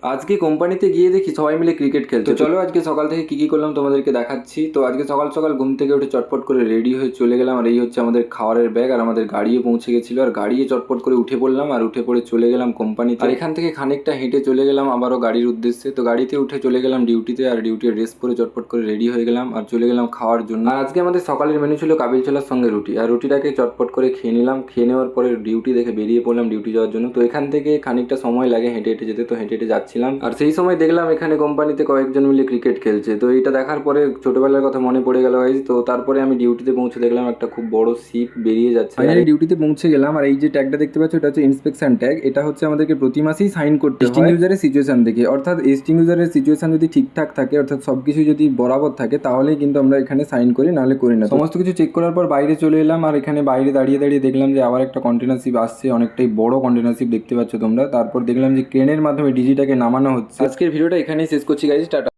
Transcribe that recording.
আজকে কোম্পানিতে গিয়ে দেখি সবাই মিলে ক্রিকেট খেলছে। তো চলো আজকে সকাল থেকে কি করলাম তোমাদেরকে দেখাচ্ছি। তো আজকে সকাল সকাল ঘুম থেকে উঠে চটপট করে রেডি হয়ে চলে গেলাম, আর এই হচ্ছে আমাদের খাবারের ব্যাগ, আর আমাদের গাড়িও পৌঁছে গেছিলো, আর গাড়িয়ে চটপট করে উঠে পড়লাম, আর উঠে পড়ে চলে গেলাম কোম্পানিতে। আর এখান থেকে খানিকটা হেঁটে চলে গেলাম আবারও গাড়ির উদ্দেশ্যে। তো গাড়িতে উঠে চলে গেলাম ডিউটিতে, আর ডিউটির ড্রেস পরে চটপট করে রেডি হয়ে গেলাম আর চলে গেলাম খাওয়ার জন্য। আর আজকে আমাদের সকালের মেনু ছিল কাবিল ছোলার সঙ্গে রুটি, আর রুটিটাকে চটপট করে খেয়ে নিলাম। খেয়ে নেওয়ার পরে ডিউটি দেখে বেরিয়ে পড়লাম ডিউটি যাওয়ার জন্য। তো এখান থেকে খানিকটা সময় লাগে হেঁটে হেঁটে যেতে, তো হেঁটে হেঁটে যাচ্ছিলাম। আর সেই সময় দেখলাম এখানে কোম্পানিতে কয়েকজন মিলে ক্রিকেট খেলছে। তো এইটা দেখার পরে ছোটবেলার কথা মনে পড়ে গেল গাইস। তো তারপরে আমি ডিউটিতে পৌঁছে দেখলাম একটা খুব বড় শিপ বেরিয়ে যাচ্ছে। ফাইনালি ডিউটিতে পৌঁছে গেলাম, আর এই যে ট্যাগটা দেখতে পাচ্ছ এটা হচ্ছে ইন্সপেকশন ট্যাগ। এটা হচ্ছে আমাদেরকে প্রতি মাসেই সাইন করতে হয় এক্সটিংগুইজারের সিচুয়েশন দেখে, অর্থাৎ এক্সটিংগুইজারের সিচুয়েশন যদি ঠিকঠাক থাকে, অর্থাৎ সবকিছু যদি বরাবর থাকে, তাহলেই কিন্তু আমরা এখানে সাইন করি, নাহলে করি না। সমস্ত কিছু চেক করার পর বাইরে চলে এলাম, আর এখানে বাইরে দাঁড়িয়ে দাঁড়িয়ে দেখলাম যে আবার একটা কন্টেনার শিপ আসছে, অনেকটাই বড় কন্টেনার শিপ দেখতে পাচ্ছ তোমরা। তারপর দেখলাম যে ক্রেনের মাধ্যমে ডিজিটাকে নামানো হচ্ছে। আজকের ভিডিওটা এখানেই শেষ করছি গাইজ, টাটা।